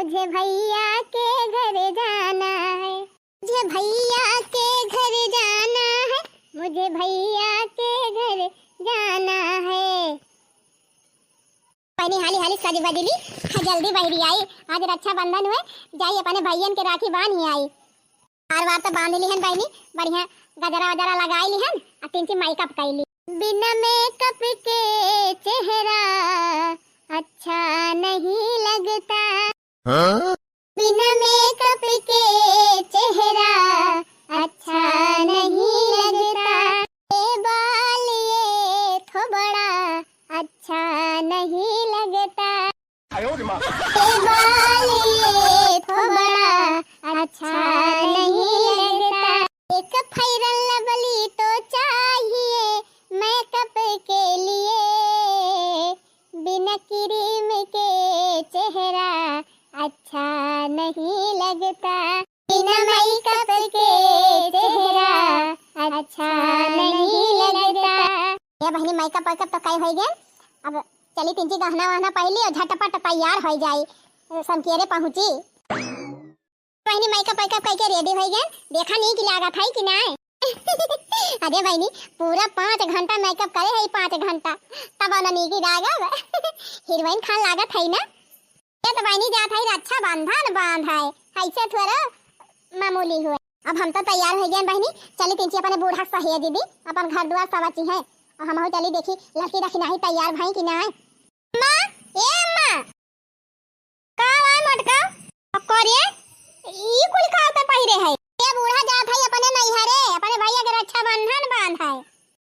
मुझे भैया के घर जाना है, मुझे भैया के घर जाना है, मुझे भैया के घर जाना है। पहले हाली हाली सज बदली जल्दी बहरी आई। आज रक्षाबंधन हुए जाई अपने भैयन के राखी बांध ही आई। बार बार तो बांध ली हन बहनी, बढ़िया गजरा वजरा लगाई ली हन और तीन ची मेकअप कैली। बिना मेकअप के चेहरा अच्छा नहीं लगता, हाँ? बिना मेकअप के चेहरा अच्छा नहीं लगता, ये बाल ये थोबड़ा अच्छा नहीं लगता, ये बाल ये थोबड़ा अच्छा नहीं लगता। एक फेयर लवली तो चाहिए मेकअप के लिए, बिना क्रीम के चेहरा अच्छा नहीं लगता, बिना मेकअप के चेहरा अच्छा नहीं लगता। ये बहनी मेकअप वेकअप तो कई हो गए, अब चली तीन गहना वहना पहली और झटपट तैयार हो जाई समकेरे पहुंची। बहनी मेकअप वेकअप करके रेडी हो गए, देखा नहीं कि लागत है कि नहीं। अरे बहनी पूरा 5 घंटा मेकअप करे है, 5 घंटा तब नहीं की लागत। हीरोइन खान लागत है ना। ये तो बहनी जात है रक्षाबंधन बांध है, ऐसे थोड़ा मामूली हुए। अब हम तो तैयार हो गए बहनी, चली तीन अपने बूढ़ा सही दीदी अपन घर द्वार सब अच्छी है और हम चली देखी लड़की रखी नहीं तैयार भाई कि नहीं। मां ए मां का आए मटका करिए ई कुल का तो पहिरे है। ये बूढ़ा जात है अपने नैहरे अपने भैया के रक्षाबंधन बांध है।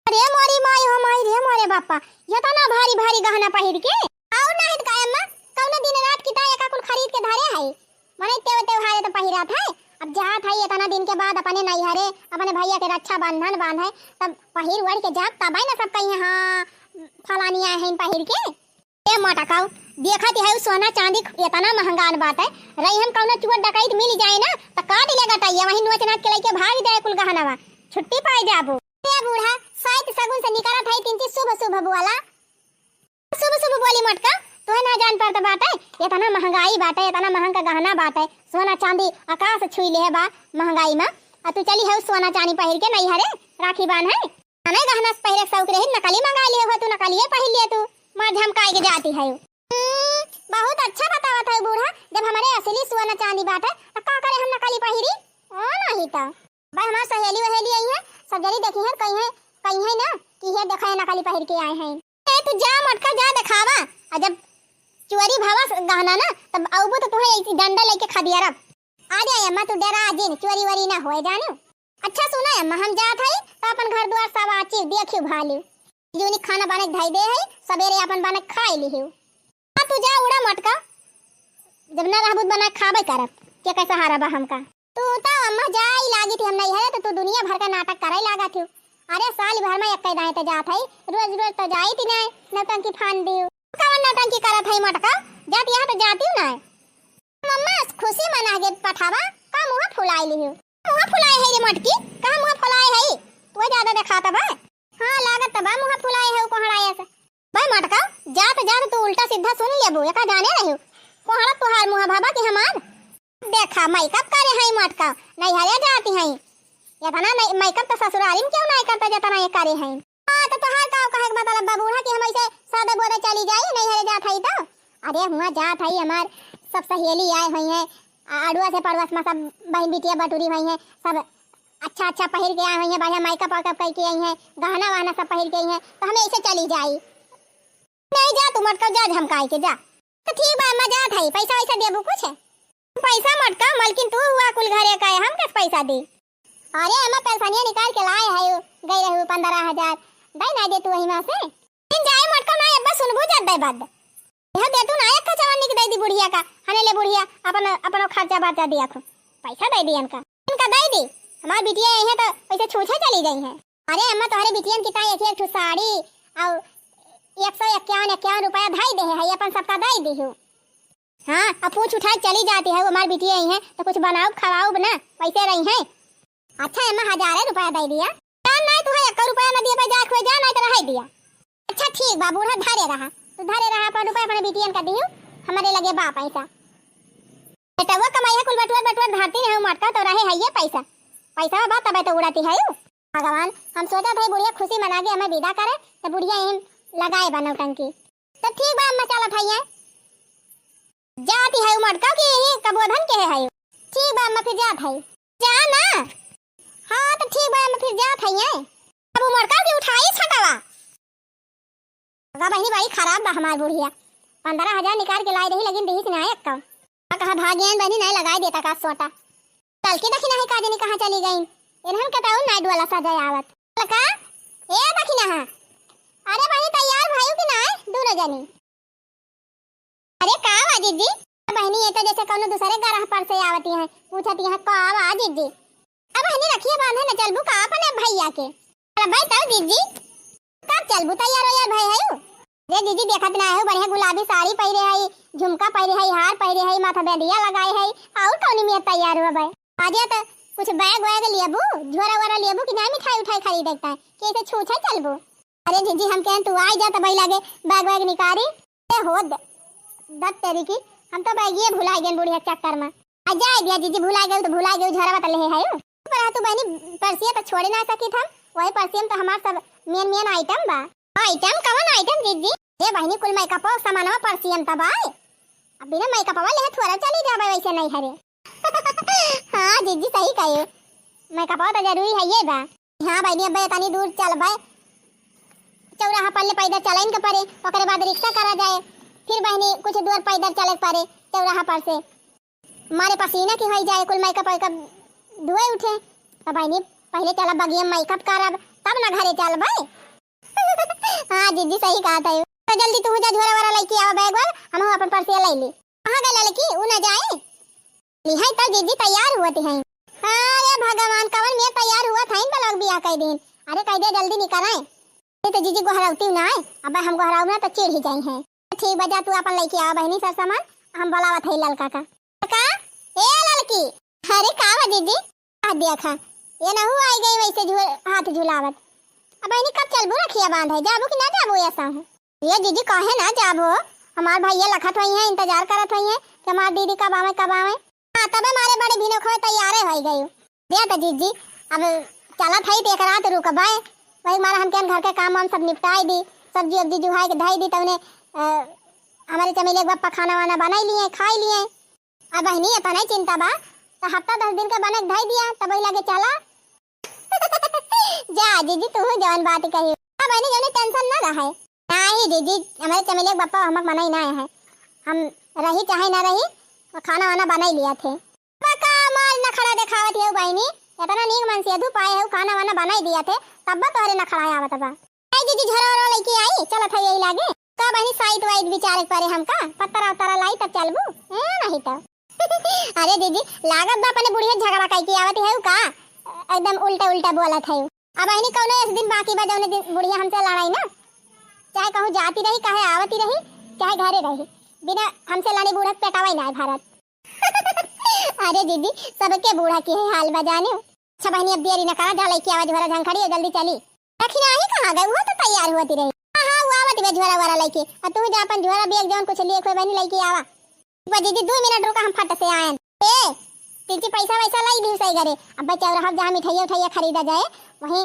अरे मोरी माई हो माई रे मोरे बापा, ये तो ना भारी भारी गहना पहिर के आउ नहीं का अम्मा कौन दिन रात की ताया का कुल खरीद के धरे है। मने त्योहार तो पहिरा था, अब जात है इतना दिन के बाद अपने नैहरे अपने भैया के रक्षाबंधन बांध है, तब पहिर वड़ के जात तब ना सब कहीं हां फलानिया है पहिर के। ए मटकाऊ देखत है सोना चांदी इतना महंगा बात है, रही हम कौन चुआ डकैत मिल जाए ना तो काट लेगा टाइया वही नोच नाच के लेके भाग जाए कुल गहनावा छुट्टी पाई जाबो। ए बूढ़ा साइड सगुन से निकलत है तीन सुबह सुबह बोला सुबह सुबह बोली मटका तो ना जान पड़ता बात है, इतना महंगाई बात है, इतना महंगा गहना बात है, सोना चांदी आकाश छुई ले बा महंगाई में। और तू चली है सोना चांदी पहिर के नैहरे राखी बांध है, हमें गहना पहिरे शौक रहे नकली मंगा लिए हो, तू नकली पहिर लिए तू मां झमकाई के जाती है। बहुत अच्छा बतावत है बूढ़ा, जब हमारे असली सोना चांदी बात है तो का करे हम नकली पहिरी ओ नहीं तो भाई हमार सहेली वहेली आई है सब जरी देखी है कहीं है ना कि ये देखा है नकली पहिर के आए हैं। ए तू जा मटका जा दिखावा, और जब चोरी भावा गहना ना तब आउबो तो तुहे ऐसी डंडा लेके खा दिया रब आ जाए। अम्मा तू डरा जिन चोरी वरी ना होए जानो। अच्छा सुना अम्मा हम जात है तो अपन घर द्वार सब आची देखियो भाली यूनिक खाना बने धई दे है सवेरे अपन बने खाई लिहियो। हां तू जा उड़ा मटका, जब ना रहबुत बना खाबे करब के कैसा हारा बा हमका। तू तो अम्मा जाई लागी थी हम नहीं है तो तू दुनिया भर का नाटक करे लागा थी। अरे साल भर में एक दाए तो जात है, रोज रोज तो जाई थी ना नौटंकी फान दियो कवन नौटंकी करत है मटका, जात यहां तो जाती ना मम्मा खुशी मना के पठावा का मुंह फुलाई लिहियो। मुंह फुलाई है रे मटकी का मुंह फुलाई है तो ज्यादा दिखाता बा। हां लागत बा मुंह फुलाई है कोहड़ाया से भाई मटका जात जात तू उल्टा सीधा सुन लेबो एका जाने रहियो कोहड़ा तोहार मुंह भाबा के हमार देखा मेकअप करे है मटका नहीं हरे जाती है इतना नहीं मेकअप तो ससुराली में क्यों नहीं करता जितना ये करे है। हां तो तोहार का कहे बता बबूढ़ा कि हम ऐसे सादे बोले चली जाई नहीं हरे जात है तो अरे हुआ जात है हमार सब सहेली आए हुई है आड़ुआ से पड़ोस में सब बहन बिटिया बटूरी हुई है सब अच्छा अच्छा पहिर के आई है बढ़िया मेकअप वेकअप करके आई है गहना वहना सब पहिर के आई है तो हमें ऐसे चली जाई। नहीं जा तू मटका जा झमकाई के जा तो ठीक बा मजा था पैसा वैसा देबू कुछ है पैसा मटका मलकिन तू हुआ कुल घरे का है हम किस पैसा दे। अरे हम पैसानिया निकाल के लाए है गई रहू 15,000 दई ना दे तू वही में से इन जाए मटका ना एक बार सुनबू जा दे बाद यह दे तू ना एक जवानी के दे दी बुढ़िया का हने ले बुढ़िया अपन अपन खर्चा बात दिया खो पैसा दे दी इनका दे दी हमार बिटिया है तो पैसे छूछे चली गई है। अरे अम्मा तुम्हारे बिटियन की ताई एक साड़ी और 151 रुपया धाई दे है अपन सबका दाई दी हूँ। हाँ अब पूछ उठा चली जाती है हमारी बिटिया ही है तो कुछ बनाओ खवाओ बना पैसे रही है। अच्छा अम्मा 1000 रुपया दे दिया नहीं तू 1 रुपया न दिया जा खोए जा नहीं तो रह दिया। अच्छा ठीक बा बूढ़ा धरे रहा तो धरे रहा पर रुपया अपने बिटियन का दियो हमारे लगे बा पैसा बेटा वो कमाई है कुल बटुआ बटुआ धारती नहीं मटका तो रहे है ये पैसा पैसा बात तब तो उड़ाती है भगवान। हम सोचा था बुढ़िया खुशी मना के हमें विदा करे तो बुढ़िया इन लगाए बनो टंकी तो ठीक बा अम्मा चला था ये जाती है मटका के यही कबोधन के है ठीक बा अम्मा फिर जात है जा ना। हाँ तो ठीक बा अम्मा फिर जात है ये अब वो मटका के उठाई छटावा बहनी बड़ी खराब बा हमार बुढ़िया 15,000 निकाल के लाई रही लेकिन दही से नहीं अक्का कहा भाग्यन बहनी नहीं लगाई देता का सोटा कल की दखिना है काजनी कहाँ चली गई इन्हन के ताऊ नाइट वाला सजा आवत लका ए दखिना है अरे बहनी तैयार भाई कि ना दूर जानी अरे का आजी जी बहनी ये तो जैसे कोनो दूसरे ग्रह पर से आवती है पूछती है का आजी जी अब बहनी रखिए बांधे न चलबू का अपने भैया के अरे भाई ताऊ जीजी कब चलबू तैयार हो यार भाई है रे दीदी देखत ना है बढ़िया गुलाबी साड़ी पहरे है झुमका पहरे है हार पहरे है माथा बेदिया लगाए है और कौनी में तैयार हुआ भाई आजा तो कुछ बैग वैग लेबू झोरा वरा लेबू कि ना मिठाई उठाई खरीद देखता है कैसे छूछा चलबू। अरे जीजी हम कहें तू आ जा तो भाई लागे बैग वैग निकारी ए हो दत तेरी की हम तो बैग ये भुला गए बुढ़िया चक्कर में आ जा दिया जीजी भुला गए तो भुला गए झोरा बता ले है पर तू बहनी परसिया तो छोड़े ना सकी था वही परसिया में तो हमार सब मेन आइटम बा आइटम कौन आइटम जीजी ये बहनी कुल मेकअप और सामानवा परसियम तबाय अब बिना मेकअप वाले है थोड़ा चली जाबे वैसे नहीं हरे हां जीजी सही कहे मेकअप तो जरूरी है ये बा। हां बहनी अब तनी दूर चल भाई चौराहा पर ले पैदल चलाइन के परे ओकरे बाद रिक्शा करा जाए फिर बहनी कुछ दूर पैदल चले परे चौराहा पर से मारे पसीना की हो जाए कुल मेकअप धुए उठे तो बहनी पहले चला बगिया मेकअप करब तब ना घरे चल भाई हां जीजी सही कहा था तो जल्दी तू जा झोरा वाला लेके आवा बैग वाला हम अपन परसिया ले ली कहां गए लड़की उ ना जाए लिहाई तो जीजी तैयार हुए हैं। अरे भगवान कवन में तैयार हुआ था इन लोग बियाह कई दिन अरे कह दे जल्दी निकल आए ये तो जीजी को हरावती ना है अब हम को हराऊ ना तो चिढ़ ही जाई है ठीक बजा तू अपन लेके आवा बहनी सर सामान हम बुलावत है लड़का का ए लड़की अरे का बा जीजी आ देखा ये ना हुआ आई गई वैसे हाथ झुलावत अब बहनी कब चलबू रखिया बांध है जाबू कि ना जाबू ऐसा है ये दीदी काहे ना जाबो हमार भैया लखत होई है इंतजार करत होई है कि हमार दीदी कब आवे हां तबे मारे बड़े भिनो खो तैयार हो गई दे त जीजी अब चलत है एक रात रुक बाय वही मारा हम घर के काम हम सब निपटाई दी सब्जी अब्जी जुहाई के धाई दी तवने हमारे चमेली के बापा खाना वाना बनाई लिए खाई लिए अब बहनी ये नहीं चिंता बा तो हफ्ता 10 दिन का बने धाई दिया तब ही लगे चला जा जीजी तू जवान बात कही अब बहनी जने टेंशन ना रहे नहीं दीदी हमारे चमेली के बापा हमक मना ही ना है हम रही चाहे ना रही खाना वाना बनाई लिया थे पका माल न खड़ा दिखावत है बहनी इतना नीक मन से अधू पाए है खाना वाना बनाई दिया थे तब तोहरे न खड़ा आवत बा ए दीदी झोरा वाला लेके आई चलत है यही लागे का बहनी साइड वाइड विचार परे हमका पत्तरा उतरा लाई तब चलबू ए नहीं तो अरे दीदी लागत बा अपने बुढ़िया झगड़ा काई की आवत है का एकदम उल्टा उल्टा बोलत है अब बहनी कौनो एक दिन बाकी बा जौने दिन बुढ़िया हमसे लड़ाई ना चाहे कहूँ जाती रही कहे आवती रही चाहे घरे रही बिना हमसे लड़ी बूढ़ा पेटावा ना भारत अरे दीदी सबके बूढ़ा की है हाल बजाने अच्छा बहनी अब देरी न करा जा लेके आवा झोरा झंखड़ी जल्दी चली रखी नहीं कहां गए वो तो तैयार होती रही हां वो आवत बे झोरा वाला लेके और तू जा अपन झोरा बैग जौन कुछ लिए कोई बहनी लेके आवा बा दीदी 2 मिनट रुका हम फट से आए ए तीची पैसा वैसा लाई दी सही करे अब चौराहा जहां मिठाई उठाई खरीदा जाए वहीं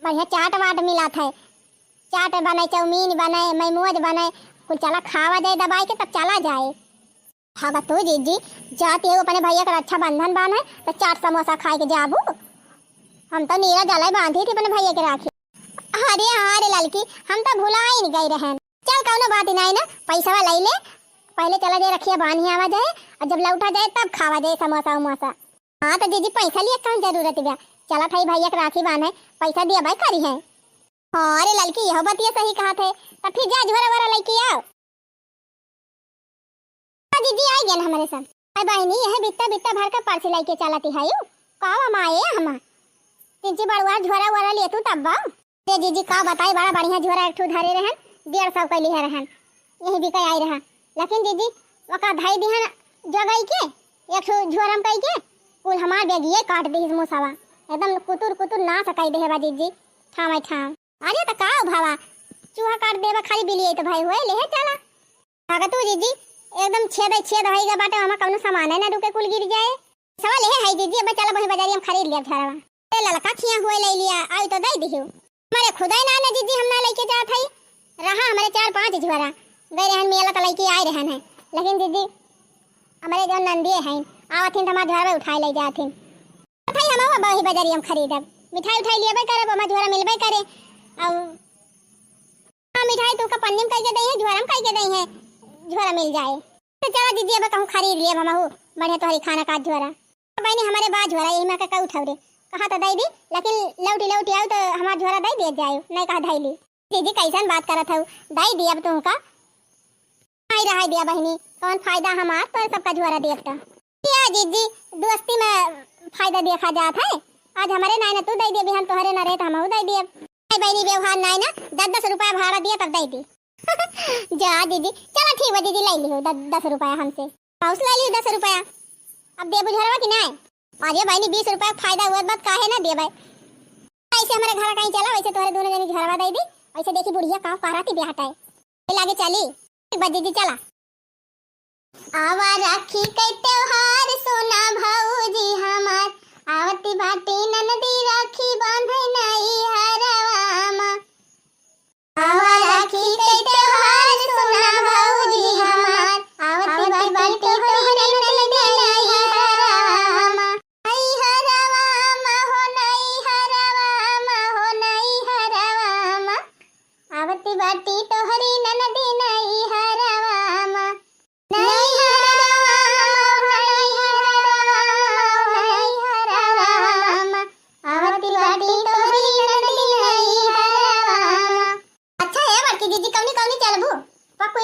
बढ़िया चाट वाट मिला था चाट बनाए चाउमीन बनाए मैमोज बनाए कुछ चला खावा जाए दबाई के तब चला जाए हाँ तू जीजी जाती है अपने भैया का अच्छा बंधन बांध है तो चाट समोसा खाए के जाबू हम तो नीरा जलाई बांधी थी अपने भैया के राखी अरे हाँ रे लड़की हम तो भुला ही नहीं गई रहन चल कौनो बात ही नहीं ना पैसा ले ले पहले चला जाए रखिए बांधी आवा जाए और जब लौटा जाए तब खावा जाए समोसा उमोसा हाँ तो जीजी पैसा लिए कौन जरूरत है चला था भैया के राखी बांध है पैसा दिया भाई करी है अरे लड़की यह बतिया सही कहा थे तो फिर जा झोरा वाला लेके आओ दीदी आई गए हमारे साथ अरे बहनी यह बित्ता बित्ता भर का पर्ची लेके चलाती है यू कावा माए हम तीजी बड़वा झोरा वाला ले तू तब बा ते जीजी का बताई बड़ा बढ़िया झोरा एक ठू धरे रहन 150 का लिए रहन यही भी कई आई रहा लेकिन दीदी वका धाई दिहन जगई के एक ठू झोरम कई के कुल हमार बेगिए काट दी मुसावा एकदम कुतुर कुतुर ना सकाई दे बा दीदी ठाम ठाम अरे तो का भावा चूहा काट देबा खाली बिलिए तो भाई होए ले चला काका तू जीजी एकदम छेद होइगा बाटे, हमें कौनो सामान है ना रुके कुल गिर जाए। सवाल है दीदी, अब चला वही बाजारी हम खरीद लिया झरवा। ए ललका खिया हुए ले लिया, आई तो दे दियो। हमारे खुदा ना ना दीदी हम ना लेके जात हई, रहा हमारे 4-5 झोरा गए रहन मेला त लेके आए रहन है। लेकिन दीदी हमारे जो नंदी हैं आवथिन त हमार झोरा उठाई ले जाथिन। मिठाई हम वही बाजारी हम खरीदब, मिठाई उठाई लेबे करब, हमार झोरा मिलबे करे। और हां मिठाई तो का पन्नी में कई के दई है, झोरा में कई के दई है, झोरा मिल जाए तो चला दीदी अब कहूं खरीद लिए हम हूं बढ़िया तोहरी खाना का झोरा। बहनी हमारे बा झोरा यही में का उठाव रे कहा तो दई दी, लेकिन लौटी आओ तो हमार झोरा दई दे जाए, नहीं कहा धैली। दीदी कैसन बात करत हूं, दई दी अब तुमका आई रहा दिया बहनी, कौन फायदा हमार तो सबका झोरा देत त क्या दीदी दोस्ती में फायदा देखा जात है। आज हमारे नाय ना तू दई दे, बिहान तोहरे ना रहे तो हमहू दई दे। बहनी व्यवहार नाय ना 10-10 रुपया भाड़ा दिया तब दई दी। जा दीदी चला ठीक है दीदी ले लियो 10 रुपया हमसे, हाउस ले लियो 10 रुपया। अब दे बुझरवा कि नहीं, आज बहनी 20 रुपया फायदा हुआ बात काहे ना देबे। ऐसे हमारे घर कहीं चला, वैसे तोहरे दोनों जनी झरवा दई दी, ऐसे देखी बुढ़िया का कराती ब्याह हटाए लागे चली। एक बार दीदी चला आवा राखी के त्योहार सोना भौजी हमार, आवती बाटी ननदी राखी बांधे नई हरवामा। आवा राखी के त्योहार सोना भौजी हमार, आवती बाटी ननदी नई हरवामा। नई हरवामा हो नई हरवामा हो नई हरवामा, आवती बाटी तोहरी ननदी नई हरवामा।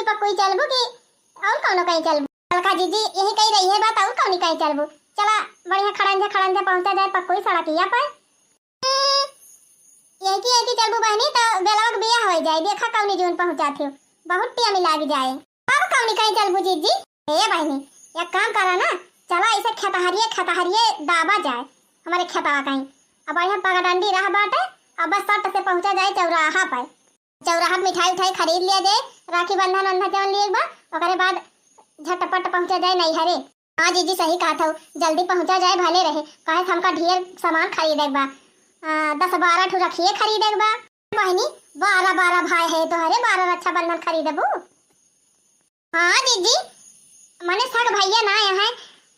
पक्कोई चलबू कि और कौनो कहीं चलबू? अलका दीदी यही कही रही है बात, और कौनी कहीं चलबू? चला बढ़िया खड़ंजा पहुंचा जाए पक्कोई सड़किया पर। यही चलबू बहनी तो बेलवा के बियाह हो जाए, देखा कौनी जून पहुंचाती हो, बहुत टिया में लाग जाए। अब कौनी कहीं चलबू जीजी? ए बहनी एक काम करा ना, चला ऐसे खेतहरिये दाबा जाए हमारे खेतवा कहीं, अब बढ़िया पगडंडी रह बाटे, अब बस सट से पहुंचा जाए चौराहा पर। चौराहा मिठाई उठाई खरीद लिया जाए, राखी बंधन अंधा जवन लिए बा, ओकरे बाद झटपट पहुंचा जाए नैहरे। हाँ जीजी सही कहा था, जल्दी पहुंचा जाए भले रहे, काहे हमका ढेर सामान खरीदे बा, 10-12 ठो रखिए खरीदे बा। बहनी 12 भाई है तो हरे 12 रक्षा बंधन खरीदबू। हाँ जीजी मने सग भैया ना आए हैं,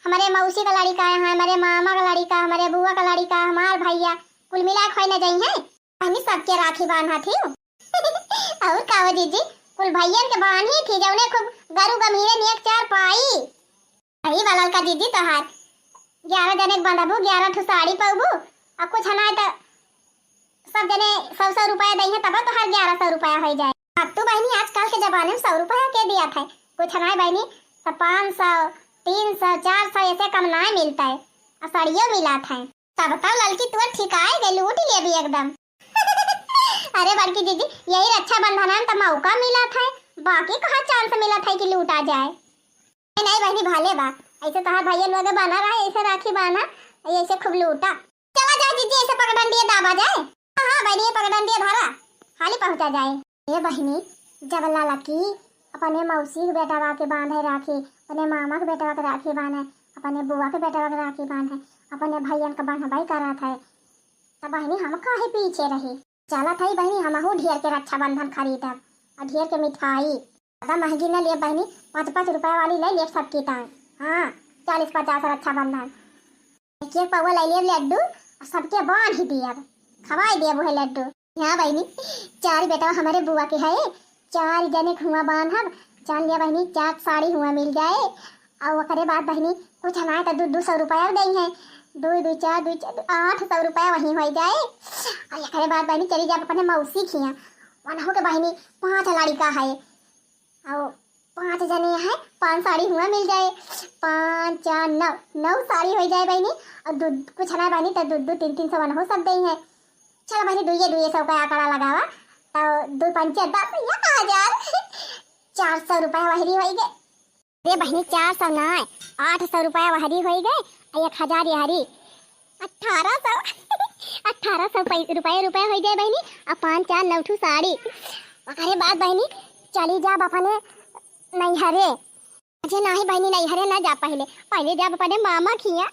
हमारे मौसी का लड़का है, हमारे मामा का लड़का, हमारे बुआ का लड़का, हमार भैया कुल मिला खोई न जाई है। बहनी सबके राखी बांधा थी और काओ जीजी कुल भैयन के बांधी थी, जौने खूब गरु गमीरे ने 1-4 पाई। अही वाला का दीदी तोहार 11 जने बंधबू, 11 ठो साड़ी पाबू, अब कुछ हना तो सब जने 100 रुपया दई है, तब तो हर 1100 रुपया हो जाए। अब तो बहनी आजकल के जमाने में 100 रुपया के दिया था, कुछ हना बहनी तो 500 300 400 ऐसे कम ना मिलता है, और साड़ियों मिला था। तब तो लड़की तुअर ठिकाए गई, लूट ले भी एकदम। अरे बड़की दीदी यही रक्षा बंधन में तो मौका मिला था, बाकी कहाँ चांस मिला था कि लूटा जाए। नहीं बहनी भाले बा, ऐसे तोहार भैया लोग बना रहा है, ऐसे राखी बांधा ऐसे खूब लूटा। चला जाए दीदी ऐसे पगडंडिया दाबा जाए। हाँ बहनी पगडंडिया धारा खाली पहुंचा जाए। ये बहनी जब लड़की अपने मौसी के बेटा के बांधे राखी, अपने मामा के बेटा के राखी बांधे, अपने बुआ के बेटा के राखी बांधे, अपने भैया का बांधवाई करा था, तब बहनी हम काहे पीछे रही। चला था बहनी हमहू ढेर के रक्षा बंधन खरीदब, और ढेर के मिठाई ज्यादा महंगी न लिए बहनी, 5-5 रुपया वाली ले लिए सबकी टांग। हाँ 40-50 रक्षा बंधन, एक पौवा ले लिए लड्डू और सबके बांध ही दिया, खवाई दिया वो लड्डू। हाँ बहनी 4 बेटा हमारे बुआ के है, 4 जने हुआ बांधब, जान लिया बहनी 4 साड़ी हुआ मिल जाए, और ओकरे बाद बहनी कुछ हना तो 200 रुपया दई है, 2 4 800 रुपया वहीं हो जाए। और एकरे बाद बहनी चली जाए अपने मौसी खिया, वनहु के बहनी 5 लड़का है, और 5 जने हैं, 5 साड़ी हुआ मिल जाए, 5 4 9 साड़ी हो जाए बहनी, और दूध कुछ ना बहनी तो 2-300 वनहु सब दई है। चलो बहनी 200 का आंकड़ा लगावा, तो 2 5 10 1000 400 रुपया वहरी हो गए। रे बहनी 400 ना 800 रुपया वहरी हो गए, 1000 यारी 1800 रुपया हो जाए बहनी, और 5 4 9 ठू साड़ी। अरे बात बहनी चली जा अपने नैहरे, अजय नहीं बहनी नहीं हरे ना जा पहले पहले जा अपने मामा खिया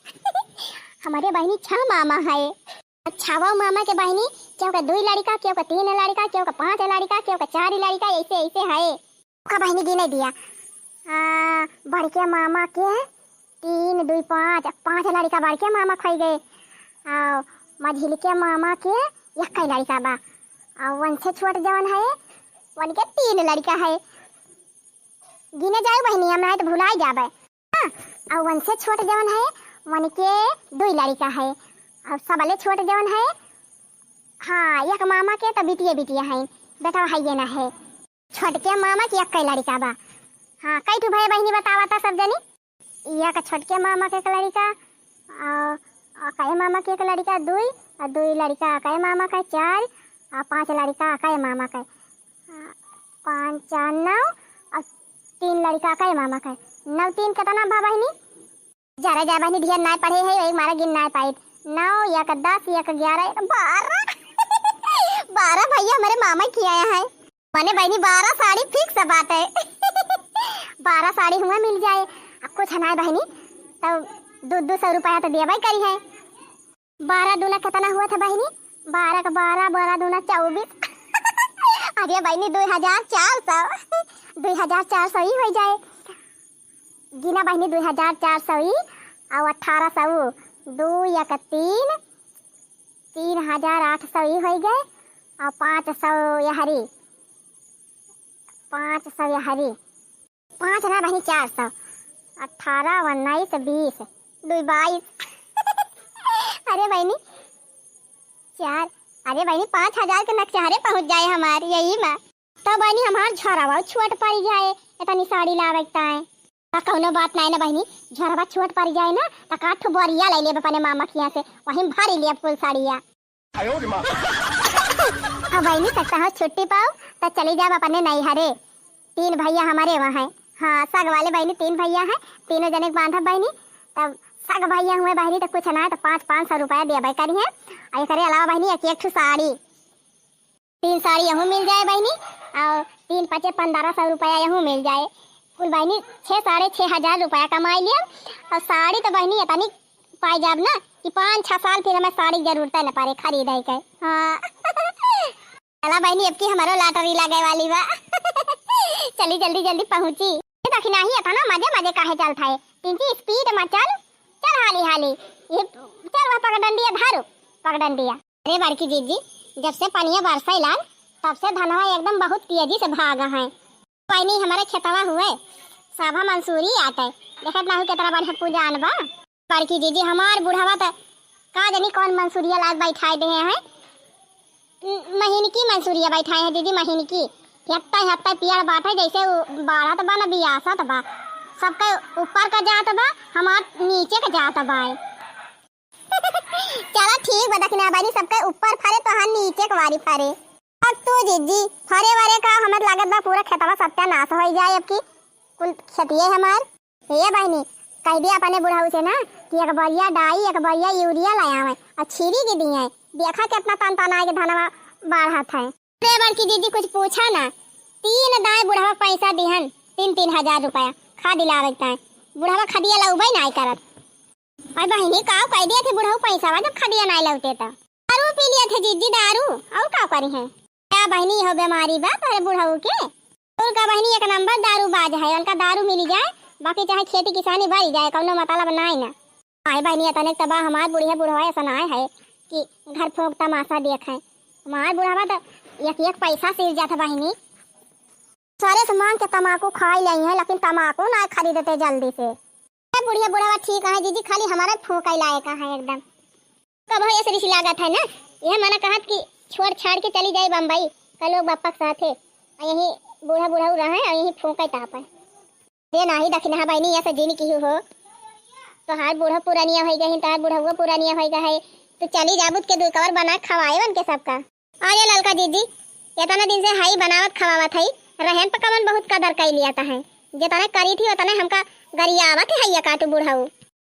हमारे बहनी 6 मामा है। अच्छा वो मामा के बहनी क्यों का 2 लड़का क्यों का 3 लड़का क्यों का 5 लड़का क्यों का 4 लड़का ऐसे ऐसे है का बहनी गिने दिया। बड़के मामा के 3 2 5 लड़का बड़के मामा खाई गए और मझिल के मामा के 1 लड़का बा और वन से छोट जवन है वन के 3 लड़का है। गिने जाओ बहनी हम तो भुला जाबे। और वन से छोट जवन है वन के 2 लड़का है और सबले छोट जवन है हाँ 1 मामा के तो बिटिया बिटिया है बेटा है ये ना है। छोटके मामा के 1 लड़का बा। हाँ कई ठू भाई बहनी बतावा था सब जनी। एक छोटके मामा के 1 लड़का और कई मामा के 1 लड़का 2 और 2 लड़का कई मामा का 4 और 5 लड़का कई मामा का 5 4 9 और 3 लड़का कई मामा का 9 3 कितना भा बहनी जरा जा बहनी ढेर ना पढ़े है एक मारा गिन ना पाई 9 1 10 1 11 12 भैया हमारे मामा की आया है मैंने बहनी 12 साड़ी फिक्स बात है 12 साड़ी हुआ मिल जाए अब कुछ है बहनी तब 200 रुपया तो दिया भाई करी है। 12 दूना कितना हुआ था बहनी 12 का 12 12 दूना 24 अरे बहनी 2400 ही हो जाए गिना बहनी 2400 ही और 1800 2 1 3 3800 ही हो गए और 500 यहरी 500 यहरी 5 ना बहनी 400 18 19 20 2 22 अरे बहनी 4 अरे बहनी 5000 के नक्शहरे पहुंच जाए हमारे यही में तो बहनी हमार झोरावा छोट पड़ जाए इतनी साड़ी लावता है कौनो बात नहीं ना बहनी झोरावा छोट पड़ जाए ना तो काठ बोरिया ले ले अपने मामा के यहाँ से वहीं भरी लिया फुल साड़िया। अब बहनी सकता है छुट्टी पाओ तो चली जाओ अपने नैहरे 3 भैया हमारे वहाँ है। हाँ सग वाले बहनी 3 भैया है तीनों जने बांधा बहनी तब सग भैया हुए बहनी तो कुछ ना तो 500 रुपया दे भाई करी है और करे अलावा बहनी एक साड़ी 3 साड़ी यहूँ मिल जाए बहनी और 3 5 1500 रुपया यहूँ मिल जाए कुल बहनी 6 साढ़े 6 हजार रुपया कमाई लिया और साड़ी तो बहनी इतनी पाई जाब ना कि 5 6 साल फिर हमें साड़ी जरूरत न पड़े खरीद के। हाँ चला बहनी अब की हमारा लॉटरी लगे वाली बा चली जल्दी जल्दी पहुंची दखिना ही था ना मजे मजे काहे चलता है 3 स्पीड में चल हाली हाली ये चल वह पगडंडिया धारू पगडंडिया। अरे बड़की जीजी जब से पनिया बरसा लाल तब से धनवा एकदम बहुत तेजी से भागा है पानी हमारे खेतवा हुए सभा मंसूरी आते देखत ना हो कितना बढ़िया पूजा अनबा। बड़की जीजी हमार बुढ़ावा तो का जानी कौन मंसूरिया लाल बैठाए दे हैं महीने की मंसूरिया बैठाए हैं दीदी महीने की हफ्ता पियर बाटे जैसे बाड़ा तो बा ना बियासा तो बा सबका ऊपर का जात बा हमार नीचे का जात बा चला ठीक बा दखना बानी सबका ऊपर फरे तो हम नीचे के वारी फरे। अब तू जीजी फरे वारे का हमें लागत बा पूरा खेतवा सत्यानाश हो जाए अब की कुल खेतिए हमार ये बहनी कह दिया अपने बुढ़ाऊ से ना कि 1 बरिया डाई 1 बरिया यूरिया लाया है और छीरी के दिए देखा कितना तन के धनवा बढ़ा था। अरे बड़की दीदी कुछ पूछा ना 3 दाएं बुढ़ावा पैसा दिहन 3 हजार रुपया खा दिलावता है बुढ़ावा खदिया लउबई नहीं करत और बहनी का कह दिया थे बुढ़ाऊ पैसा जब खदिया नहीं लौटे तो दारू पी लिया थे जीजी दारू और का करी है क्या बहनी हो बीमारी बा तेरे बुढ़ाऊ के उनका बहनी 1 नंबर दारू बाज है उनका दारू मिल जाए बाकी चाहे खेती किसानी बढ़ जाए कौनो मतलब नहीं ना। आई बहनी तनिक तबा हमार बुढ़िया बुढ़वा ऐसा ना है कि घर फोक तमाशा देखे हमार बुढ़ावा तो एक पैसा सिर जाता बहनी सारे सामान के तमाकू खाई ली है लेकिन तमाकू ना खरीदते जल्दी से। बुढ़िया बुढ़ावा ठीक है जीजी खाली हमारा फोका लायक है एकदम कब है ऐसे लागत है ना यह मैंने कहा कि छोड़ छाड़ के चली जाए बम्बई कल लोग बापा के साथ है यही बूढ़ा बूढ़ा रहे और यही फोका ताप है दे ना ही दखना बहनी ऐसा जिन की हो तो हार बूढ़ा पुरानिया हो गए तार बूढ़ा हुआ पुरानिया हो गए तो चली जाबुत के 2 कवर बना खवाए बन के सबका आया ललका जीजी इतना दिन से हाई बनावत खवावत है रहन पर कमन बहुत कदर कर लिया था है जितना करी थी उतना हमका गरियावत है हैया काटू बुढ़ाऊ।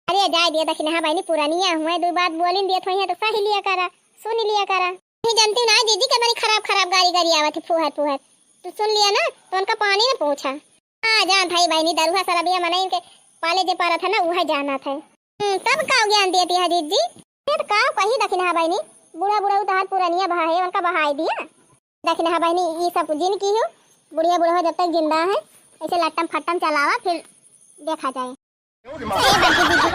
अरे जाए दिया दखना बहनी पुरानिया हुए 2 बात बोली दिए थोड़ी है तो सही लिया करा सुन लिया करा नहीं जानती ना दीदी के बड़ी खराब गाड़ी गरियावत है फुहर फुहर तो सुन लिया ना तो उनका पानी ने पूछा हाँ जान था बहनी दरुहा सरबिया मने इनके पाले जे पारा था ना वह जाना था। तब का ज्ञान देती है जीत जी। ये तो का कहीं दखिन हा बहनी बूढ़ा बूढ़ा उतार पुरानिया बहा है उनका बहाई दिया। दखिन हा बहनी ये सब जिन की हो बुढ़िया बूढ़ा जब तक जिंदा है ऐसे लट्टम फट्टम चलावा फिर देखा जाए। सही बात है दीदी।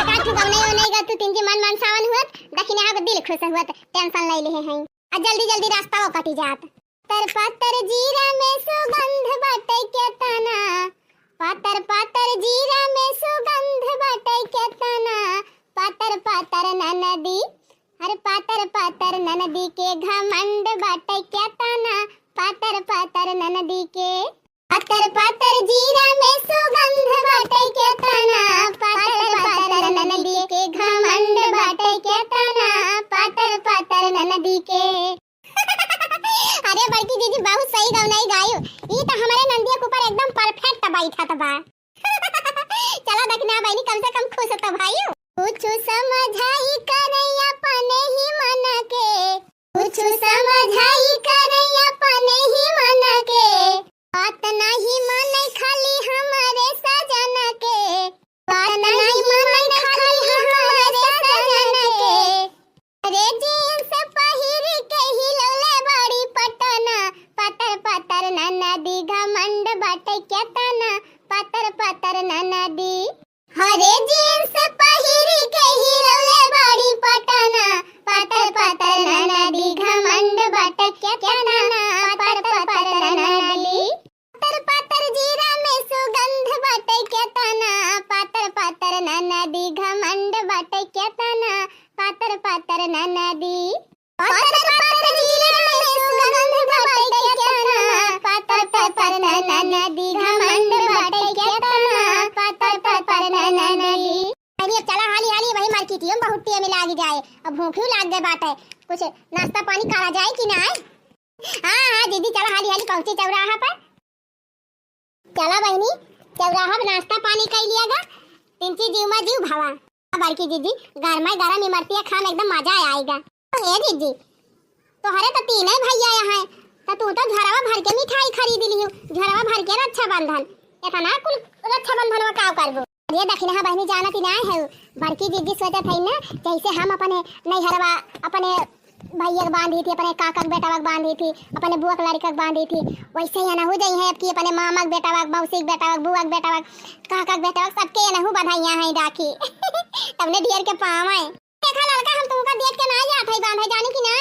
अका तू गम नहीं गा तू तीन जी मन सावन हुत दखिन हा दिल खुश हुत टेंशन ले ले हैं आ जल्दी जल्दी रास्ता वो कटी जात। तर पातर जीरा में सुगंध बाटे के तना पातर पातर जीरा में सुगंध बाटे के तना पातर पातर ननदी हर पातर पातर ननदी के घमंड बाटे के तना पातर पातर ननदी के पातर पातर जीरा में सुगंध बाटे के तना पातर पातर ननदी के घमंड बाटे के तना पातर पातर ननदी के। अरे बड़की दीदी बहुत सही गवनाई गायो ये तो हमारे नंदिया के ऊपर एकदम परफेक्ट बैठा था बा। चला दखना बहनी कम से कम खुश तो भाइयों कुछ समझाई करैया पने ही मन के कुछ समझाई करैया पने ही मन के बात नहीं मन खाली हमारे सजन के बात नहीं मन खाली हमारे सजन के। अरे जींस पहिर के ही लौले बड़ी पटना पातर पातर ननदी घमंड बाटे के तना पातर पातर ननदी हरे जींस पहिर के ही लौले बड़ी पटना पातर पातर ननदी घमंड बाटे के तना पातर पातर ननदी पातर पातर जीरा में सुगंध बाटे के तना पातर पातर ननदी घमंड बाटे के तना पातर पातर ननदी पातर पातर जीरा में सुगंध बाटे के तना पातर पातर ननदी घमंड बाटे के तना पातर पातर ननदी। अरे अब चला हाली हाली वही मार्केट में बहुत टाइम लाग जाए अब भूख भी लाग गए बात है कुछ नाश्ता पानी करा जाए कि ना। हां हां दीदी चला हाली हाली पहुंचे चौराहा पर। चला बहनी चौराहा पर नाश्ता पानी कर लियागा तीन चीज जीव में जीव भावा बड़की दीदी गरमा गरम इमरतिया खान एकदम मजा आएगा। ए दीदी तो हरे तो तीन भैया यहाँ तो तू तो झरवा भर के मिठाई खरीद लियो झरवा भर के रक्षाबंधन इतना कुल रक्षाबंधन में का करबो। ये दखिना बहनी जानत ही ना है बड़की दीदी सोचत है ना जैसे हम अपने नैहरवा अपने भैया के बांधी थी अपने काका के बेटा के बांधी थी अपने बुआ के लड़का के बांधी थी वैसे ही ना हो जाई है अब कि अपने मामा के बेटा के मौसी के बेटा के बुआ के बेटा के काका के बेटा सबके ना हो बधाइयां है राखी तबने ढेर के पाव है देखा लड़का हम तुमका देख के ना जात है बांधे जाने की ना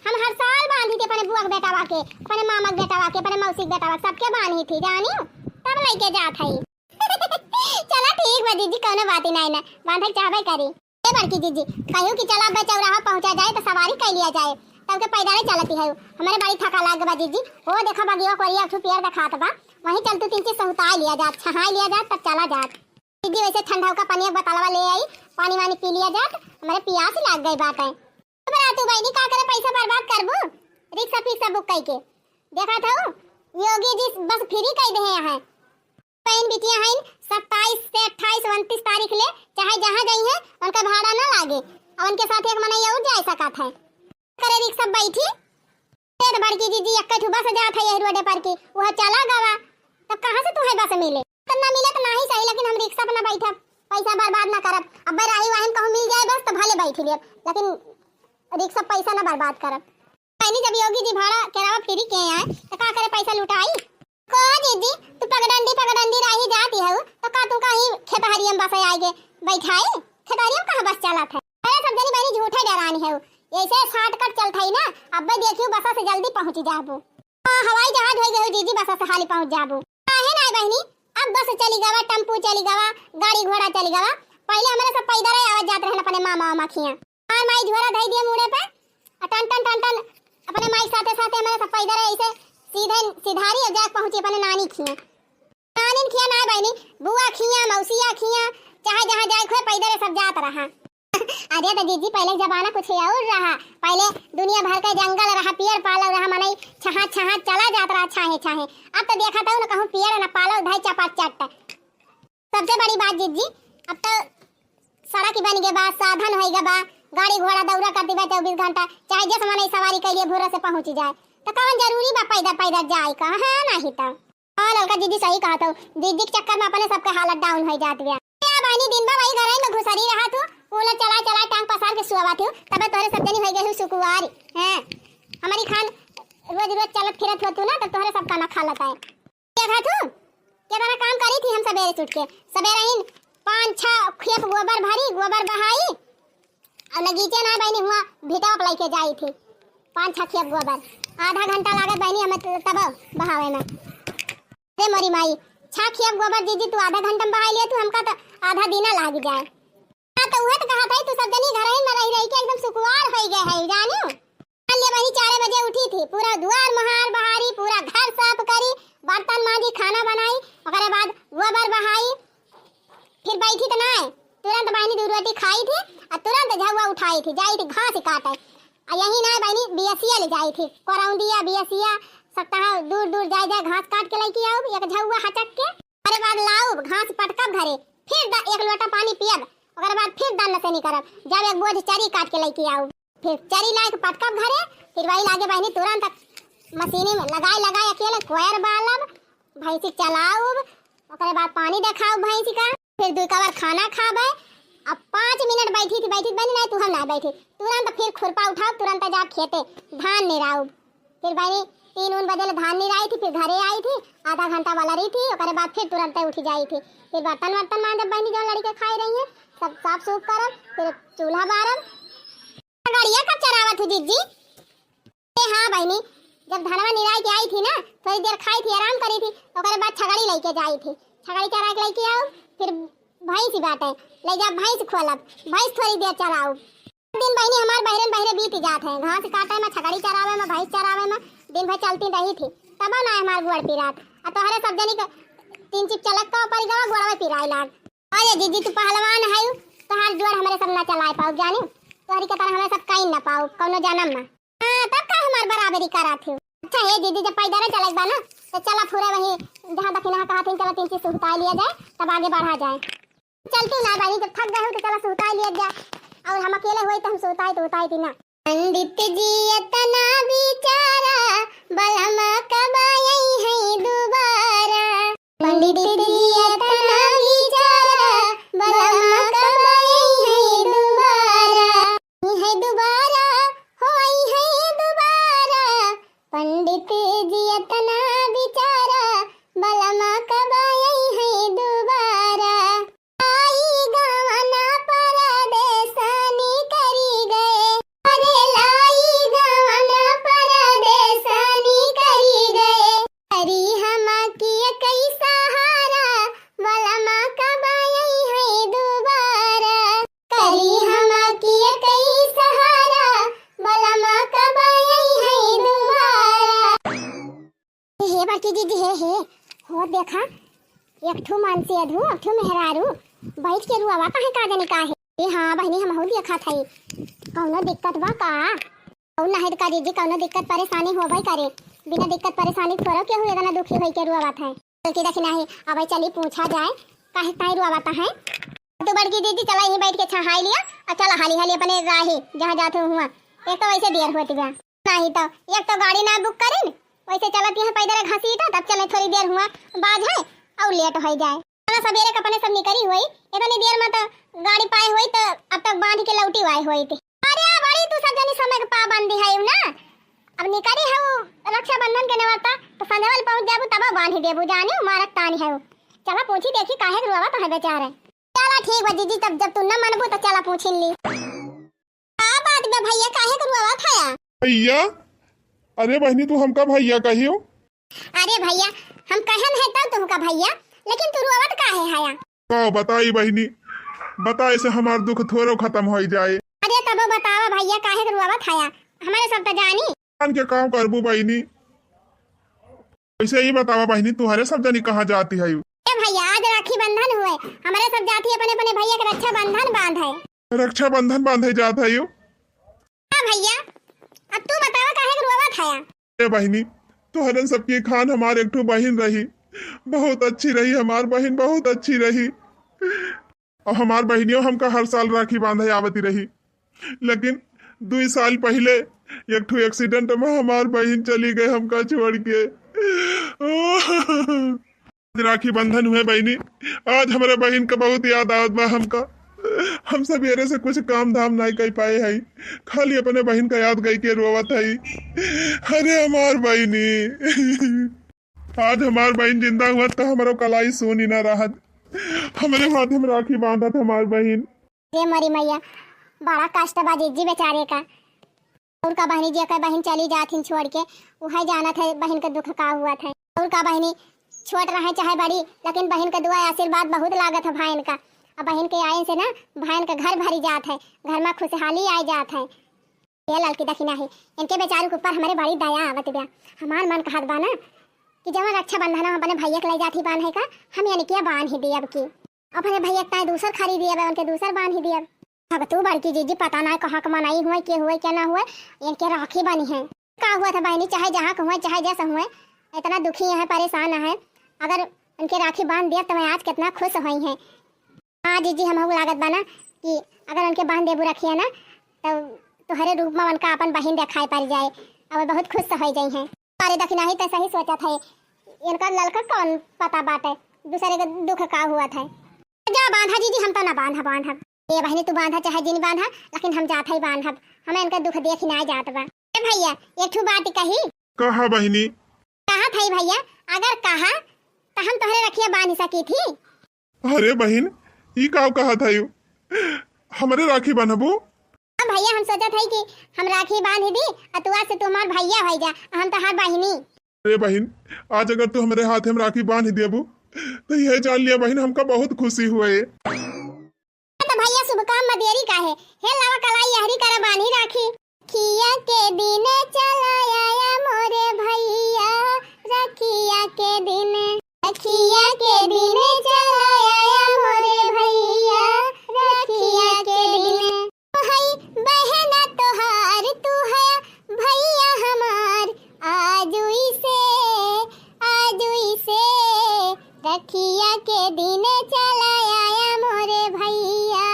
हम हर साल बांधी थी अपने बुआ के बेटा के अपने मामा के बेटा के अपने मौसी के बेटा सबके बांधी थी जानी तब लेके जात है। चला ठीक बा दीदी कोनो बात ही नहीं ना बांधे चाहबे करी। ए बड़की दीदी कहूं कि चला बे चौराहा पहुंचा जाए तो सवारी कर लिया जाए तब के पैदल चलती है हमारे बड़ी थका लाग बा दीदी वो देखा बगिया कोरिया ठु पेड़ दिखात बा वहीं चलतू तीन चीज सहुता लिया जात छहाई लिया जात तब चला जात। दीदी वैसे ठंडा का पानी बतालवा ले आई पानी वानी पी लिया जात हमारे प्यास लाग गई बात है। तू बहनी का करे पैसा बर्बाद करबू रिक्शा फिक्सा बुक कई के देखा था योगी जी बस फ्री कई दे यहाँ पैन बिटिया हैं 27 से 28 29 तारीख ले चाहे जहां गई है उनका भाड़ा ना लागे और उनके साथ एक मनैया और जा सकत है करे रिक्शा बैठी फिर बड़की दीदी एक ठुबा से जात है ये रोड पर की वह चला गवा तब कहां से तुम्हें बस मिले ना मिले तो नहीं सही लेकिन हम रिक्शा पर ना बैठा पैसा बर्बाद ना करब अब राही वाहन कहूं मिल जाए बस तो भले बैठ लिए लेकिन रिक्शा पैसा ना बर्बाद करब। पहले जब योगी जी भाड़ा केरावा फ्री के आए तो का करे पैसा लुटाई को दीदी तू पगडंडी राही जाती है तो का तू कहीं खेतहरियम बस आएगे बैठाई खेतहरियम कहां बस चला था अरे सब जनी बहनी झूठे डरानी है ऐसे शॉर्टकट चलता ही ना अब देखियो बस से जल्दी पहुंच जाबू हवाई जहाज हो गयो दीदी बस से हाली पहुंच जाबू काहे ना बहनी अब बस चली गवा टेम्पू चली गवा गाड़ी घोड़ा चली गवा पहले हमारे सब पैदल आवाज जात रहन अपने मामा माखिया और माई झोरा धई दिए मुड़े पे टन टन टन टन अपने माई साथे साथे हमारे सब पैदल ऐसे सीधे सिधारी और जाके पहुंची अपने नानी खिया ना बहनी बुआ खिया मौसिया खिया चाहे जहां जाए खोए पैदल सब जात रहा। अरे तो दीदी पहले जमाना कुछ और रहा पहले दुनिया भर का जंगल रहा पेड़ पालो रहा मनई छहा छहा चला जात रहा छाहे छाहे अब तो देखा था ना कहूं पेड़ ना पालो धाई चपाट चट। सबसे बड़ी बात दीदी अब तो सड़क बन गए बा साधन हो गए बा गाड़ी घोड़ा दौड़ा करती बा 24 घंटा चाहे जिस मनई सवारी के लिए भोर से पहुंच जाए तो कौन जरूरी बा पैदल पैदल जाए कहां नहीं तो हाँ लड़का दीदी सही कहा तो दीदी के चक्कर में अपने सबके हालत डाउन हो जात गया। बहनी दिन भर वही घर में घुसरी रहा तू, कूलर चला चला टांग पसार के सुवा थी, तब तोरे सब जनी हो गए सुकुवार हैं। हमारी खान रोज रोज चलत फिरत होतू ना, तब तोरे सब खाना खा लेता है। क्या था तू क्या तरह काम करी थी? हम सवेरे उठ के सवेरे ही 5-6 खेप गोबर भरी, गोबर बहाई और नगीचे ना बहनी हुआ भिटा पलाई के जाई थी। 5-6 खेप गोबर, आधा घंटा लागत बहनी हमें तब बहावे में। अरे मोरी माई 6 खेप गोबर दीदी तू आधा घंटा में बहा लिया, तू हमका तो आधा दिन लाग जाए। हां तो वह तो कहा था तू सब जनी घर ही में रही के एकदम सुकुवार हो गए है जानो। ले बहनी 4 बजे उठी थी, पूरा द्वार महार बहारी, पूरा घर साफ करी, बर्तन मांजी, खाना बनाई, ओकरे बाद गोबर बहाई, फिर बैठी तो ना तुरंत बहनी 2 रोटी खाई थी और तुरंत झुआ उठाई थी, जाई थी घास काटे। और यही ना बहनी बियसिया ले जाई थी, करौंदिया बियसिया सप्ताह दूर दूर जाए जाए घास काट के लेके आओ एक झुआ हचक के, ओकरे बाद लाओ घास पटकब घरे, फिर 1 लोटा पानी पियब, ओकरे बाद फिर दान से नहीं करब, जब एक बोझ चरी काट के लेके आओ, फिर चरी लाके पटकब घरे, फिर वही लागे बहनी तुरंत मशीनी में लगाए अकेले कोयर बालब, भैंसी चलाऊब, ओकरे बाद पानी देखाऊ भैंसी का, फिर 2 कवर खाना खाबे। अब 5 मिनट बैठी थी बहनी, नहीं तू हम ना बैठी, तुरंत फिर खुरपा उठाओ, तुरंत जा खेते धान निराऊ, फिर बहनी 3 बजे धान निराई थी, फिर घरे आई थी, आधा घंटा वाला रही थी, ओकरे बाद फिर तुरंत उठी जाई थी, फिर बर्तन मांजब बहनी जो लड़के खाई रही है सब साफ सूफ करब, फिर चूल्हा बारब। गड़िया कब चरावत थी दीदी? हाँ बहनी जब धनवा निराई के आई थी ना, थोड़ी देर खाई थी, आराम करी थी, ओकरे बाद छगड़ी लेके जाई थी, छगड़ी चरा के लेके आओ, फिर भैंस बाटे ले जा भैंस खोलब, भैंस थोड़ी देर चराऊ। दिन बहनी हमार बहरे बीत जात है, घास काटे में, छगड़ी चरावे में, भैंस चरावे में दिन भर चलती रही थी, तब ना हमार गोड़ पिरात। और तोहरे सब जनी के 3 चिप चलक का ऊपर गवा गोड़वे पिराई लाग। अरे दीदी तू पहलवान है, तोहार जोर हमारे सब ना चलाए पाऊ जानी, तोहरी के तरह हमें सब कहीं ना पाऊ कौनो जन्म में। हां तब का हमार बराबरी करा थे। अच्छा हे दीदी जब पैदल चलक बा ना तो चला पूरे वही जहां दक्षिणा कहा थे चला 3 चीज सुताई लिया जाए, तब आगे बढ़ा जाए। चलती ना भाई जब थक गए हो तो चला सुताई लिया जाए, और हम अकेले होई तो हम सुताई तो उताई थी ना। पंडित जी इतना बिचारा बलमा कब आई है दोबारा, पंडित जी इतना बिचारा बलमा कब आई है दोबारा, है दोबारा होई है दोबारा, पंडित जी इतना बिचारा बलमा कब आई है दोबारा, आई गवना परदेसानी करी गए, अरे लाई गवना परदेसानी करी गए, हरी हमा की कई सहारा बलमा कब आई है दोबारा, करी हमा की कई सहारा बलमा कब आई है दोबारा। हे बाकी दीदी हे हो देखा एक ठो मानसी अधू एक ठो मेहरारू बैठ के रुआवा काहे का जाने का है। ए हां बहनी हम हो देखा थई कौनो दिक्कत बा का, कौन है का दीदी कौनो दिक्कत परेशानी होबई करे, बिना दिक्कत परेशानी थोरो के हुए ना दुखी होई के रुआवा है। बल्कि देखी नहीं अब चली पूछा जाए काहे ताई रुआवा है। तो बड़की दीदी चला यहीं बैठ के छहाई लिया और चला हाली हाली अपने राही जहां जाते हुआ, एक तो वैसे देर होती गया नहीं तो एक तो गाड़ी ना बुक करें वैसे चलत यहाँ पैदल घसीटा, तब चले थोड़ी देर हुआ बाद है और लेट हो जाए, सवेरे कपने सब निकली हुई इतनी देर में तो गाड़ी पाए हुई तो अब तक बांध के लौटी हुई हुई थी। अरे बड़ी तू सब जनी समय के पाबंदी है ना, अब निकली है वो रक्षाबंधन के नवरता तो संध्यावाल पहुंच जाबू तब बांध देबू जानी मारक तानी है वो। चला पूछी देखी काहे रुआवा तो है बेचारे। चला ठीक बा दीदी तब जब तू न मनबू तो चला पूछ ली। आ बात में भैया काहे रुआवा थाया? भैया अरे बहनी तू हमका भैया कहियो? अरे भैया हम कहन है तब तुमका भैया, लेकिन तू रुआवत काहे हाया? का बताई बहनी, बताए से हमार दुख थोड़ो खत्म हो जाए। अरे तब बतावा भैया काहे रुआवत हाया, हमारे सब तो जानी। जान के काम करबू बहनी, ऐसे ही बतावा बहनी तुम्हारे सब जनी कहाँ जाती है? ए भैया आज राखी बंधन हुए, हमारे सब जाती अपने अपने भैया के रक्षा बंधन बांधे। रक्षा बंधन बांधे जात है यू? हां भैया अब तू बतावा काहे रुआवत हाया? ए बहनी तुहरन सबकी खान हमार एक ठो बहन रही, बहुत अच्छी रही, हमार बहन बहुत अच्छी रही, और हमार बहनियों हमका हर साल राखी बांधे आवती रही, लेकिन 2 साल पहले एक ठो एक्सीडेंट में हमार बहन चली गई हमका छोड़ के, आज राखी बंधन हुए बहनी। आज हमारे बहन का बहुत याद आवत बा हमका। हम सवेरे से कुछ काम धाम नहीं कर पाए है, खाली अपने बहन का याद गई के रोवत है। अरे हमार बहनी, आज हमार बहन जिंदा हुआ तो हमारा कलाई सोनी ना रहत। हमारे हाथ में राखी बांधा था हमार बहन। ये मरी मैया बड़ा कष्ट बा जीजी बेचारे का। और का बहनी जी का बहन चली जाती छोड़ के, वही जाना था बहन का दुख का हुआ था। और का बहनी छोट रहे चाहे बड़ी, लेकिन बहन का दुआ आशीर्वाद बहुत लागत है भाईन का। अब बहन के आए से ना भाईन का घर भरी जात है, घर में खुशहाली आ जात है। ये लड़की दखिना है, इनके बेचारों के ऊपर हमारे बड़ी दया आवत बा। हमार मन कहत बा ना कि जब रक्षा बंधन हम अपने भैया के ले जाती बांध है का, हम यानी क्या बांध ही दिए अब की अपने भैया का दूसर खरीद दिया, उनके दूसर बांध ही दिया। अब तू बड़की जीजी पता ना कहाँ कमाई हुए क्या ना हुए, इनके राखी बनी है। का हुआ था बहनी, चाहे जहाँ हुए चाहे जैसा हुए, इतना दुखी है परेशान है। अगर उनके राखी बांध दिया तो मैं आज कितना खुश हुई है। हाँ जीजी हम लागत बना कि अगर उनके बांध देबू रखिए ना तो तुम्हारे रूप में उनका अपन बहन दिखाई पड़ जाए, अब बहुत खुश हो जाई है। अरे दखिना ही तो सही सोचा था, इनका लड़का कौन पता बात है दूसरे का दुख का हुआ था। जा बांधा जीजी, हम तो ना बांधा ये बहनी तू बांधा चाहे जिन बांधा, लेकिन हम जाता ही बांधब। हमें इनका दुख देख ना जात बा। भैया एक ठू बात कही। कहा बहनी? कहा था भैया, अगर कहा तो हम तोहरे रखिया बांध सकी थी। अरे बहन ई का कहा था यू हमारे राखी बंधबू? भैया हम सोचा था कि हम राखी बांध दी और तू आज से तुम्हार भैया हो जा, हम तोहार बहिनी। अरे बहन आज अगर तू हमारे हाथ में राखी बांध देबू तो यह जान लिया बहन हमका बहुत खुशी हुए। तो भैया शुभ काम में देरी का है, हे लावा कलाई यहरी करा बांधी राखी। खिया के दिन चला आया मोरे भैया, रखिया के दिन, रखिया के दिन चला आया मोरे भैया, रखिया के दिन। हई बहना तोहार तू है भैया हमार, आजुई से रखिया के दिन चला आया मोरे भैया।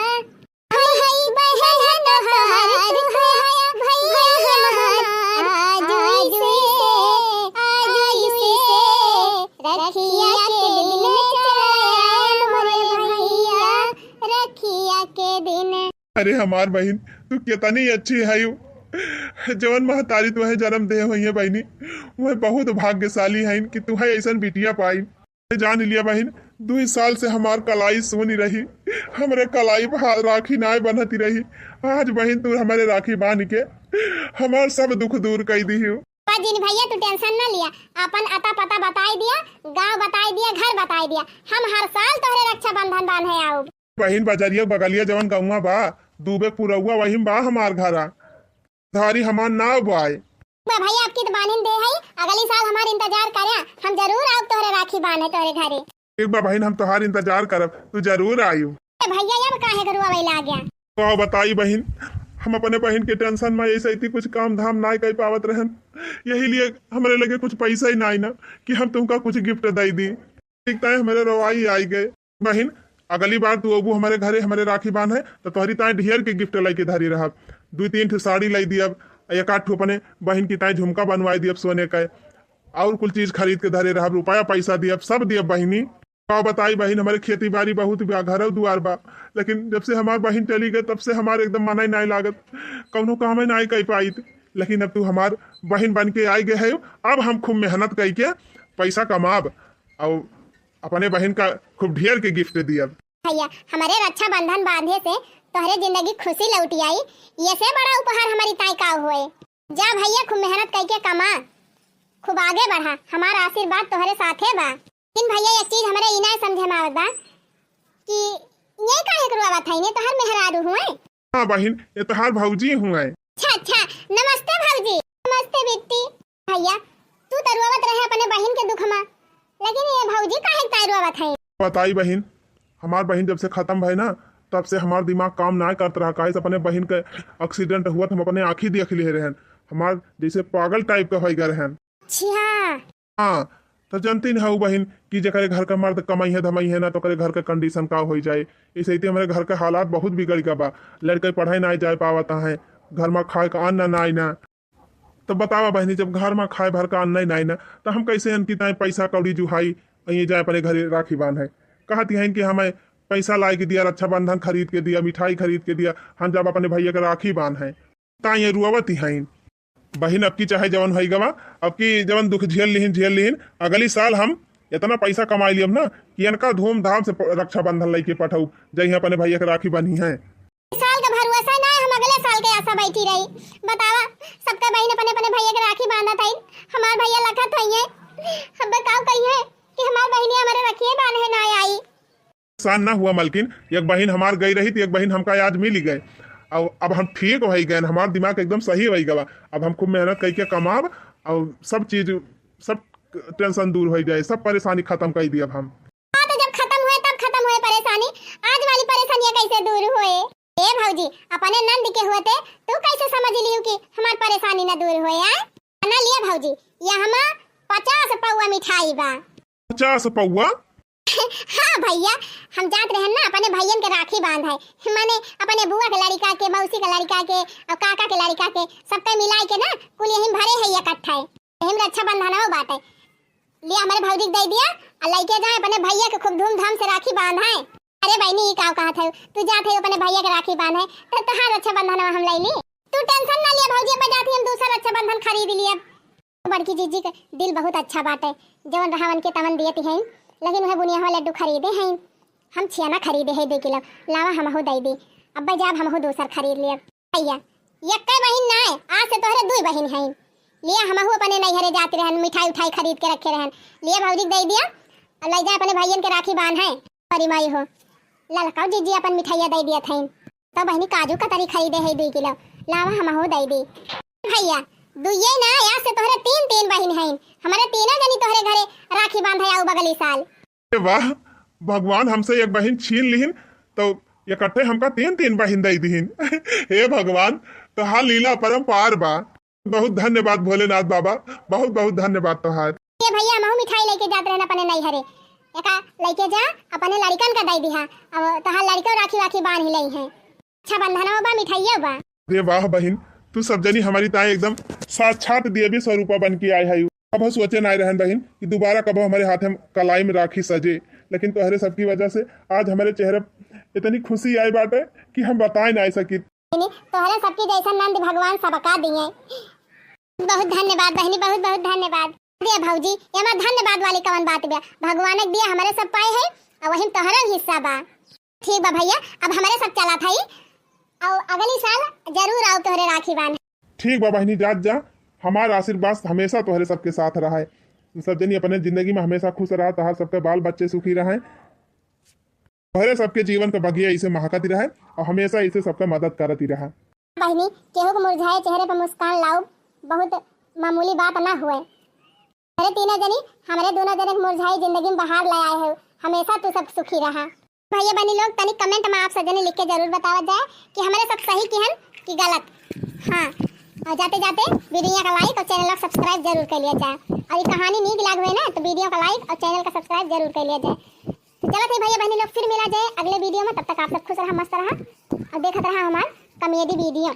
हई बहना तोहार तू है भैया हमार, आजुई से रखिया के दिन चला आया मोरे भैया, रखिया के दिन। अरे हमार बहन तू कितनी अच्छी है यू। जवन महतारी तुहे जन्म दे हुई है बहनी, वह बहुत भाग्यशाली है कि तुहे ऐसा बिटिया पाई। जान लिया बहन 2 साल से हमार कलाई सोनी रही, हमारे कलाई पर राखी नाय बनती रही। आज बहन तू हमारे राखी बांध के हमार सब दुख दूर कर दी हो। जिन भैया तू टेंशन न लिया, अपन अता पता बताई दिया, गांव बताई दिया, घर बताई दिया, हम हर साल तोहरे रक्षा बंधन बांधे आओ। बहन बजरिया बगलिया जवन गौवा बा दूबे पूरा हुआ वही बा हमार घरा धारी हमार नाव बाय। भैया आपकी तो बांधन दे है, अगली साल हमार इंतजार करया, हम जरूर आओ तोहरे राखी बांधे तोहरे घरे। एक बार बहन हम तोहार इंतजार करब, तू जरूर आयु। भैया अब काहे घरुआ वैला आ गया? तो बताई बहन हम अपने बहन के टेंशन में ऐसे इतनी कुछ काम धाम ना कर पावत रहन, यही लिए हमारे लगे कुछ पैसा ही ना ना कि हम तुमका कुछ गिफ्ट दे दी। ठीक है हमारे रवाई आई गए। बहन अगली बार तू अबू हमारे घरे हमारे राखी बांध है तो तोहरी ताए ढेर के गिफ्ट लाई के धरी रहा। 2-3 ठो साड़ी लाई दी, अब 1-8 ठो अपने बहन की ताए झुमका बनवाई दी, अब सोने का और कुछ चीज खरीद के धरे रहा, रुपया पैसा दिया सब दिया बहनी। का बताई बहन हमारे खेती बाड़ी बहुत घर दुआर बा, लेकिन जब से हमार बहन चली गई तब से हमारे एकदम मना ही नहीं लागत, कौनो काम नहीं कर पाई। लेकिन अब तू हमार बहन बन के आई गए है, अब हम खूब मेहनत करके पैसा कमाब और अपने बहन का खूब ढेर के गिफ्ट दिया। भैया हमारे रक्षा बंधन बांधे से तोहरे जिंदगी खुशी लौटी आई, ये से बड़ा उपहार हमारी ताई का हुए। जा भैया खूब मेहनत करके कमा, खूब आगे बढ़ा, हमारा आशीर्वाद तोहरे साथे बा। लेकिन भैया एक चीज हमारे इना समझे में आवत बा कि ये काहे करवा था, इने तोहर मेहरारू हुए। हां बहन ये तोहार भौजी हुए। अच्छा नमस्ते भौजी। नमस्ते बेटी। भैया तू तरुआवत रहे अपने बहन के दुख में, लेकिन ये भौजी काहे तरुआवत है? बताई बहन हमार बहन जब से खत्म भई ना तब से हमार दिमाग काम ना करत रहा। काहे से अपने बहन के एक्सीडेंट हुआ तो हम अपने आँखी देख लिए रहन, हमार जैसे पागल टाइप का हो गए रहन। अच्छा हाँ तो जानती न हूँ बहन कि जकरे घर का मर्द कमाई है धमाई है ना तो करे घर के कंडीशन का हो जाए। इसे हमारे घर के हालात बहुत बिगड़ गया बा, लड़के पढ़ाई ना जा पावता है, घर में खाए का अन्न ना ना तो बतावा बहनी, जब घर में खाए भर का अन्न नहीं ना तो हम कैसे अन की ताई पैसा कौड़ी जुहाई ये जाए अपने घरे राखी बांध है। कहती हैं कि हमें पैसा ला के दिया, रक्षाबंधन खरीद के दिया, मिठाई खरीद के दिया, हम जब अपने भैया के राखी बांध है ताई ये रुआवती हैं बहन। अब की चाहे जवन भई गवा, अब की जवन दुख झेल लिहिन। अगली साल हम इतना पैसा कमा लियम ना कि इनका धूमधाम से रक्षाबंधन लेके पठाऊ जही अपने भैया के राखी बनी है। साल का भरोसा ना है, हम अगले साल के आशा बैठी रही। बतावा सबका बहन अपने अपने भैया के राखी बांधा था, हमार भैया लखत है। अब बताओ कहिए कि हमार बहनी हमारे रखिए बांधे ना आई। नुकसान ना हुआ मलकिन, एक बहन हमार गई रही थी, एक बहन हमका आज मिल गए। अब हम ठीक हो गए, हमारा दिमाग एकदम सही हो गवा। अब हम खूब मेहनत करके कमाब और सब चीज सब टेंशन दूर हो जाए, सब परेशानी खत्म कर दी। अब हम तो जब खत्म हुए तब खत्म हुए परेशानी, आज वाली परेशानियां कैसे दूर हुए? ए भौजी अपने नंद के होते तू कैसे समझ लियो कि हमार परेशानी ना दूर होए? ना लिए भौजी ये हम 50 पौवा मिठाई बा। 50 पौवा? हाँ भैया, हम जात रहे ना अपने भैयन के राखी बांध है, माने अपने बुआ के लड़का के, मौसी के लड़का के और काका के लड़का के सबके मिलाए के ना कुल यही भरे है इकट्ठा है। हम रक्षाबंधन हो बात है लिए हमारे भौजी दे दिया और लेके जाए अपने भैया के खूब धूमधाम से राखी बांध है। अरे बहनी का कहा था तू जाते हो अपने भैया के राखी बांध है तो तहां रक्षाबंधन हम ले ली। तू टेंशन ना लिए भौजी, अब जाती हम दूसरा रक्षाबंधन खरीद लिए। बड़की जीजी का दिल बहुत अच्छा बात है, जवन रावण के तमन दिए हैं, लेकिन वह बुनिया वाले लड्डू खरीदे हैं। हम छियाना खरीदे हैं 2 किलो, लावा हमहु दे दी। अब जब हमहु दूसर खरीद लिए। भैया एक बहन ना है, आज से तोहरे 2 बहन हैं। लिया हमहु अपने नैहरे जाते रहन, मिठाई उठाई खरीद के रखे रहन, लिए भौजी दे दिया और ले जा अपने भैयन के राखी बांध है। परिमाई हो ललकाओ जीजी अपन मिठाइया दे दिया था। तो बहनी काजू कतरी खरीदे है 2 किलो, लावा हमहु दे दी। भैया दुइये ना, आज से तोहरे 3 बहन हैं, हमारे तीनों जनी तोहरे घरे राखी बांधे आऊ बगली साल। वाह भगवान, हमसे एक बहन छीन लिहिन तो इकट्ठे हमका 3 बहन दे दीहिन। हे भगवान, तो हाँ लीला परम्पार बा। बहुत धन्यवाद भोलेनाथ बाबा, बहुत बहुत धन्यवाद तोहार। ये भैया हमहु मिठाई लेके जात रहना अपने नैहरे, एका लेके जा अपने लड़कन का दे दिहा। अब तहां लड़को राखी वाखी बांध ही लई है। अच्छा बंधना बा मिठाइया बा। अरे वाह बहन, तू सब जनी हमारी ताई एकदम साक्षात देवी स्वरूपा बन के आए है। अब सोचे ना रहन बहन कि दोबारा कब हमारे हाथ में कलाई में राखी सजे, लेकिन तोहरे सबकी वजह से आज हमारे चेहरे इतनी खुशी आई बाटे कि हम बता ना सकी। तोहरे सबकी जैसा नंद भगवान सबका दिए। बहुत धन्यवाद बहनी, बहुत बहुत धन्यवाद। दिया भौजी ये हमार धन्यवाद वाली कवन बात बा, भगवान ने दिया हमारे सब पाए है और वही तोहरा हिस्सा बा। ठीक बा भैया, अब हमारे सब चला था और अगली साल जरूर आओ तोहरे राखी बांध। ठीक बा बहनी, जात जा, हमारा आशीर्वाद हमेशा तोहरे सबके साथ रहा है। सब जनी अपने जिंदगी में हमेशा खुश रहा, तहार सबके बाल बच्चे सुखी रहे, तोहरे सबके जीवन का बगिया इसे महकती रहे और हमेशा इसे सबका मदद करती रहा। बहनी केहू को मुरझाए चेहरे पर मुस्कान लाओ, बहुत मामूली बात ना हुए। मेरे तीनों जनी हमारे दोनों जने मुरझाई जिंदगी में बाहर ले आए हो, हमेशा तू सब सुखी रहा। भैया बहनी लोग तनी कमेंट में आप सजने लिख के जरूर बतावा जाए कि हमारे सब सही की हैं कि गलत। हाँ, और जाते जाते वीडियो का लाइक और चैनल को सब्सक्राइब जरूर कर लिया जाए। और ये कहानी नीक लग हुई ना तो वीडियो का लाइक और चैनल का सब्सक्राइब जरूर कर लिया जाए। तो चलो थे भैया बहनी लोग, फिर मिला जाए अगले वीडियो में। तब तक आप सब खुश रहा, मस्त रहा और देखते रहा हमारा कॉमेडी वीडियो।